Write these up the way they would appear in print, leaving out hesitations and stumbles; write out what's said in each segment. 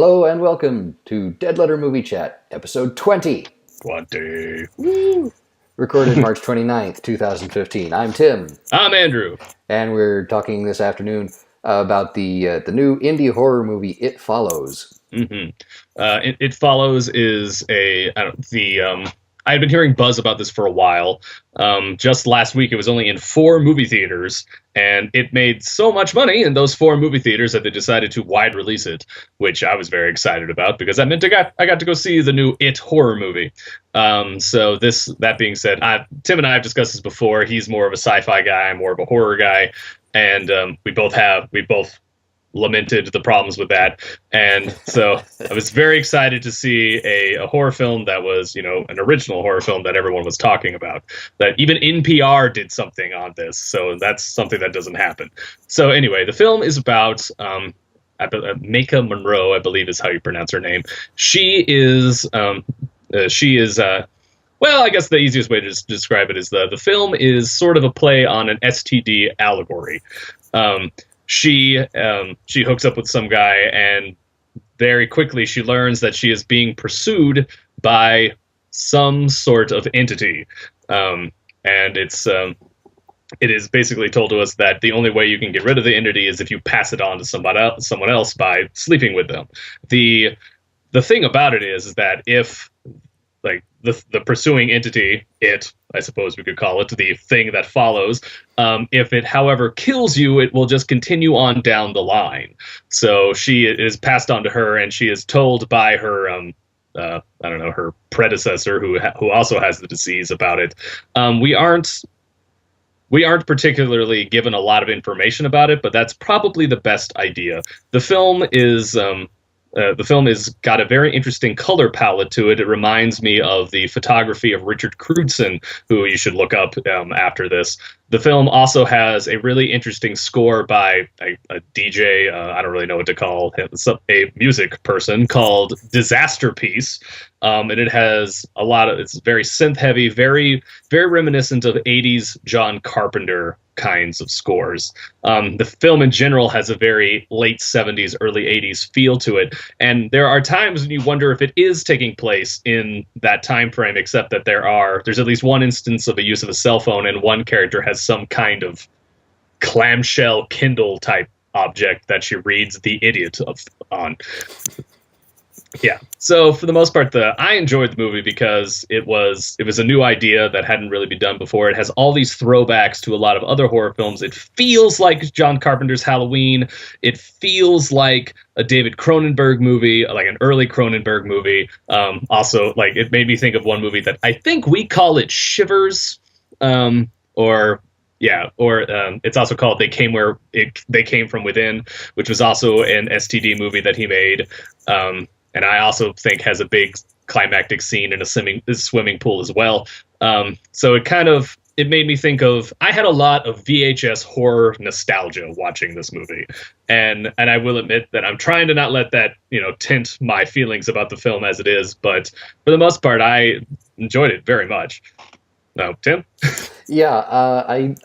Hello and welcome to Dead Letter Movie Chat, episode 20. 20. Woo! Recorded March 29th, 2015. I'm Tim. I'm Andrew. And we're talking this afternoon about the new indie horror movie, It Follows. Mm-hmm. It Follows is I had been hearing buzz about this for a while. Just last week, it was only in 4 movie theaters, and it made so much money in those 4 movie theaters that they decided to wide release it, which I was very excited about because that meant I got to go see the new It horror movie. That being said, Tim and I have discussed this before. He's more of a sci-fi guy, I'm more of a horror guy, and we both lamented the problems with that. And so I was very excited to see a horror film that was, an original horror film that everyone was talking about, that even NPR did something on this. So that's something that doesn't happen. So anyway, the film is about Maika Monroe, I believe is how you pronounce her name. She is well, I guess the easiest way to describe it is the film is sort of a play on an STD allegory. She hooks up with some guy, and very quickly she learns that she is being pursued by some sort of entity. And it is basically told to us that the only way you can get rid of the entity is if you pass it on to someone else by sleeping with them. The thing about it is that if the pursuing entity, I suppose we could call it, the thing that follows, if it, however, kills you, it will just continue on down the line. So she is passed on to her, and she is told by her, her predecessor, who also has the disease, about it. We aren't particularly given a lot of information about it, but that's probably the best idea. The film has got a very interesting color palette to it. It reminds me of the photography of Richard Crewdson, who you should look up after this. The film also has a really interesting score by a DJ, I don't really know what to call him, a music person called Disaster Piece. And it has it's very synth heavy, very, very reminiscent of 80s John Carpenter kinds of scores. The film in general has a very late 70s, early 80s feel to it. And there are times when you wonder if it is taking place in that time frame, except that there's at least one instance of a use of a cell phone, and one character has some kind of clamshell Kindle type object that she reads The Idiot on. Yeah. So for the most part, I enjoyed the movie because it was a new idea that hadn't really been done before. It has all these throwbacks to a lot of other horror films. It feels like John Carpenter's Halloween. It feels like a David Cronenberg movie, like an early Cronenberg movie. Also, it made me think of one movie that I think we call it Shivers, it's also called They Came From Within, which was also an STD movie that he made. And I also think has a big climactic scene in a swimming pool as well. So it made me think of, I had a lot of VHS horror nostalgia watching this movie. And I will admit that I'm trying to not let that, tint my feelings about the film as it is. But for the most part, I enjoyed it very much. No, Tim? Yeah, I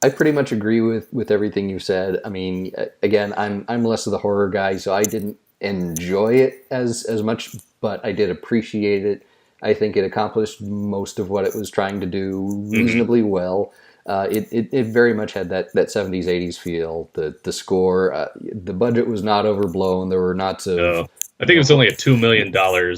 pretty much agree with everything you said. I mean, again, I'm less of the horror guy, so I didn't enjoy it as much, but I did appreciate it. I think it accomplished most of what it was trying to do reasonably well. It very much had that 70s, 80s feel. The score, the budget was not overblown. There were not I think it was only a $2 million.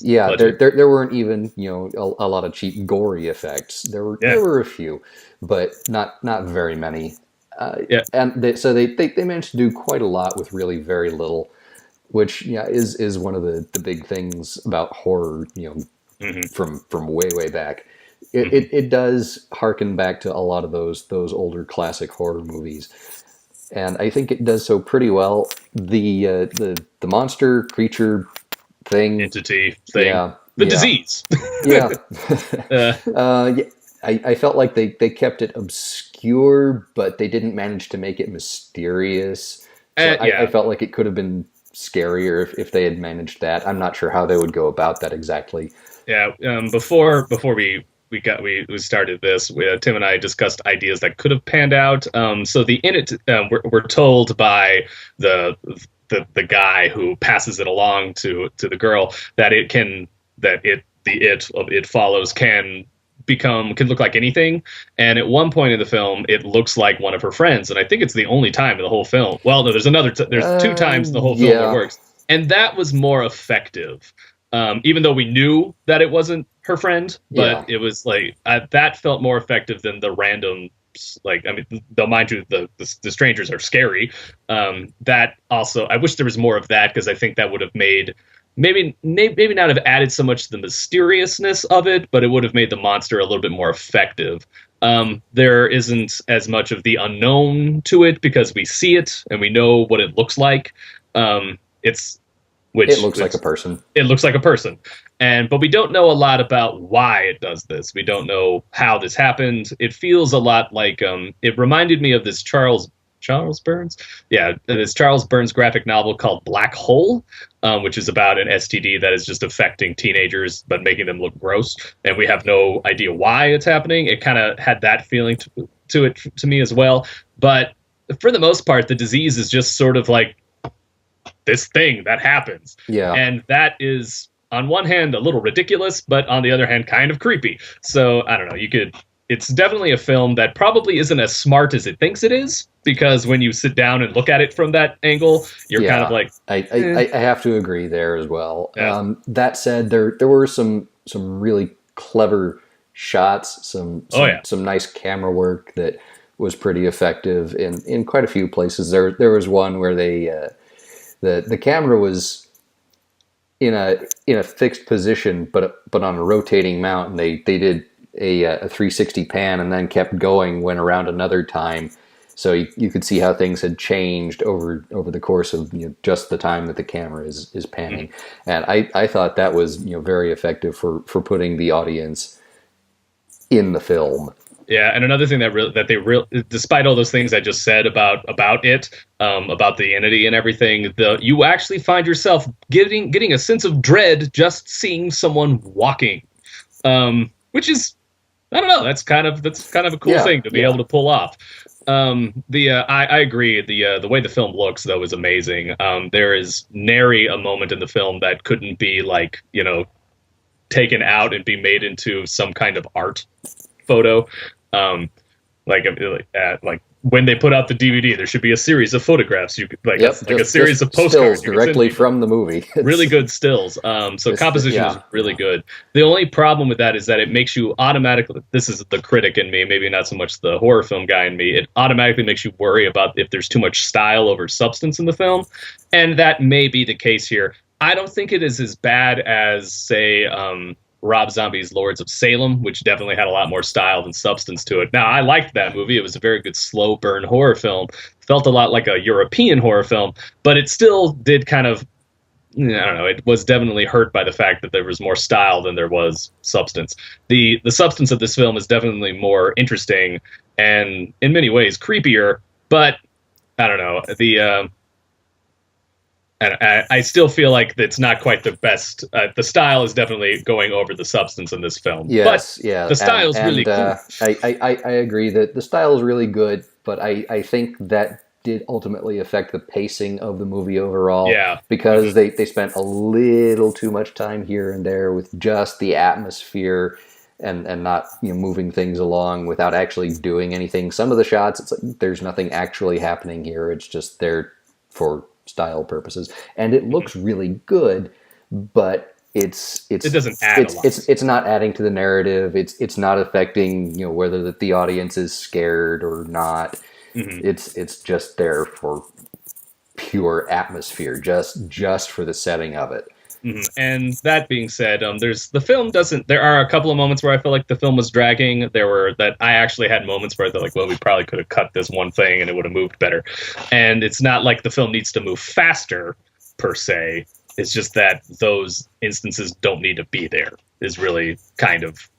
Yeah, budget. there weren't even a lot of cheap gory effects. There were a few, but not very many. And so they managed to do quite a lot with really very little, which is one of the big things about horror. From way back. It does harken back to a lot of those older classic horror movies. And I think it does so pretty well. The monster creature thing, entity thing, disease. Yeah, I felt like they kept it obscure, but they didn't manage to make it mysterious. So I felt like it could have been scarier if they had managed that. I'm not sure how they would go about that exactly. Yeah. Before we started this, Tim and I discussed ideas that could have panned out. So we're told by the the guy who passes it along to the girl, that it follows can look like anything. And at one point in the film, it looks like one of her friends, and I think it's the only time in the whole film. Well, no, there's two times in the whole film where it Yeah. works, and that was more effective. Even though we knew that it wasn't her friend, but Yeah. it was like that felt more effective than the random. Like, I mean, though mind you, the strangers are scary. That also, I wish there was more of that, because I think that would have made maybe not have added so much to the mysteriousness of it, but it would have made the monster a little bit more effective. There isn't as much of the unknown to it because we see it and we know what it looks like. It's It looks like a person. It looks like a person, but we don't know a lot about why it does this. We don't know how this happened. It feels a lot like it reminded me of this Charles Burns? Yeah, this Charles Burns graphic novel called Black Hole, which is about an STD that is just affecting teenagers but making them look gross, and we have no idea why it's happening. It kind of had that feeling to it to me as well. But for the most part, the disease is just sort of like this thing that happens. Yeah. And that is, on one hand, a little ridiculous, but on the other hand, kind of creepy. So, I don't know, it's definitely a film that probably isn't as smart as it thinks it is, because when you sit down and look at it from that angle, you're kind of like... I have to agree there as well. Yeah. That said, there were some really clever shots, some nice camera work that was pretty effective in quite a few places. There was one where the camera was in a fixed position, but on a rotating mount, and they did a 360 pan and then kept going, went around another time, so you could see how things had changed over the course of just the time that the camera is panning. And I thought that was very effective for putting the audience in the film. Yeah, and another thing despite all those things I just said about it, about the entity and everything, you actually find yourself getting a sense of dread just seeing someone walking, which is, I don't know, that's kind of a cool thing to be able to pull off. I agree. The way the film looks, though, is amazing. There is nary a moment in the film that couldn't be like taken out and be made into some kind of art photo. Like when they put out the DVD, there should be a series of photographs. You could a series of postcards directly from the movie. Really good stills. So composition is really good. The only problem with that is that it makes you automatically. This is the critic in me, maybe not so much the horror film guy in me. It automatically makes you worry about if there's too much style over substance in the film, and that may be the case here. I don't think it is as bad as, say, Rob Zombie's Lords of Salem, which definitely had a lot more style than substance to it. Now, I liked that movie. It was a very good slow burn horror film. Felt a lot like a European horror film, but it still did kind of, I don't know, it was definitely hurt by the fact that there was more style than there was substance. The substance of this film is definitely more interesting and in many ways creepier, but I don't know, and I still feel like it's not quite the best. The style is definitely going over the substance in this film. Yes, but yeah. The style is really cool. I agree that the style is really good, but I think that did ultimately affect the pacing of the movie overall. Yeah. Because they spent a little too much time here and there with just the atmosphere and not moving things along without actually doing anything. Some of the shots, it's like there's nothing actually happening here. It's just there for style purposes, and it looks really good, but it doesn't add a lot. It's not adding to the narrative. It's not affecting whether the audience is scared or not. Mm-hmm. It's just there for pure atmosphere, just for the setting of it. Mm-hmm. And that being said, there are a couple of moments where I feel like the film was dragging. I actually had moments where I thought like, well, we probably could have cut this one thing and it would have moved better. And it's not like the film needs to move faster per se. It's just that those instances don't need to be there is really kind of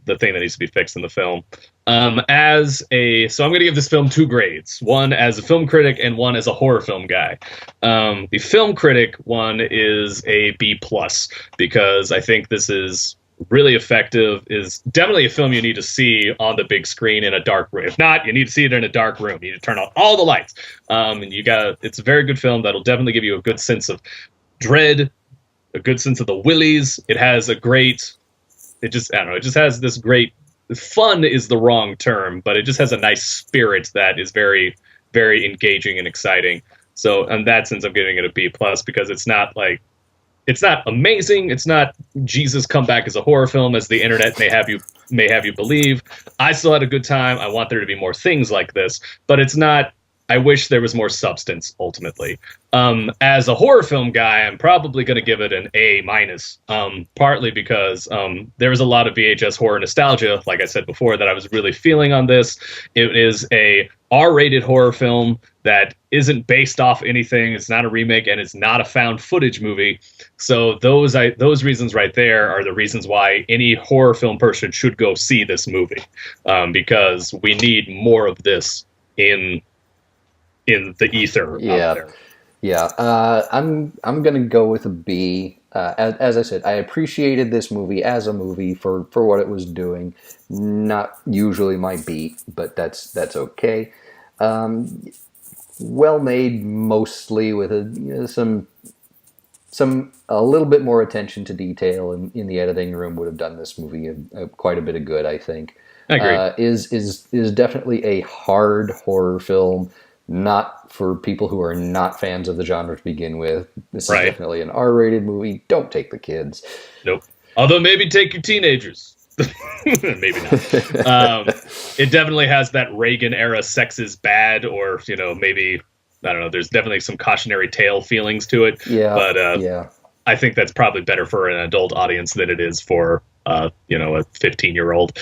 the thing that needs to be fixed in the film. So I'm going to give this film 2 grades, one as a film critic and one as a horror film guy. The film critic one is a B+, because I think this is really effective. Is definitely a film you need to see on the big screen in a dark room. If not, you need to see it in a dark room. You need to turn on all the lights. And it's a very good film that'll definitely give you a good sense of dread, a good sense of the willies. It has a great, I don't know, it just has this great, fun is the wrong term, but it just has a nice spirit that is very, very engaging and exciting. So in that sense, I'm giving it a B plus, because it's not amazing. It's not Jesus come back as a horror film, as the internet may have you believe. I still had a good time. I want there to be more things like this, but it's not. I wish there was more substance ultimately. As a horror film guy, I'm probably going to give it an A minus, partly because there was a lot of VHS horror nostalgia, like I said before, that I was really feeling on this. It is a R-rated horror film that isn't based off anything. It's not a remake, and it's not a found footage movie. So those reasons right there are the reasons why any horror film person should go see this movie, because we need more of this in the ether out there. Yeah. I'm gonna go with a B. As I said, I appreciated this movie as a movie for what it was doing. Not usually my beat, but that's okay. Well made, mostly, with a little bit more attention to detail in the editing room would have done this movie quite a bit of good, I think. I agree. Is definitely a hard horror film. Not for people who are not fans of the genre to begin with. This is definitely an R-rated movie. Don't take the kids. Nope. Although maybe take your teenagers. Maybe not. It definitely has that Reagan era sex is bad, or maybe, I don't know. There's definitely some cautionary tale feelings to it. Yeah. But yeah. I think that's probably better for an adult audience than it is for a 15-year-old.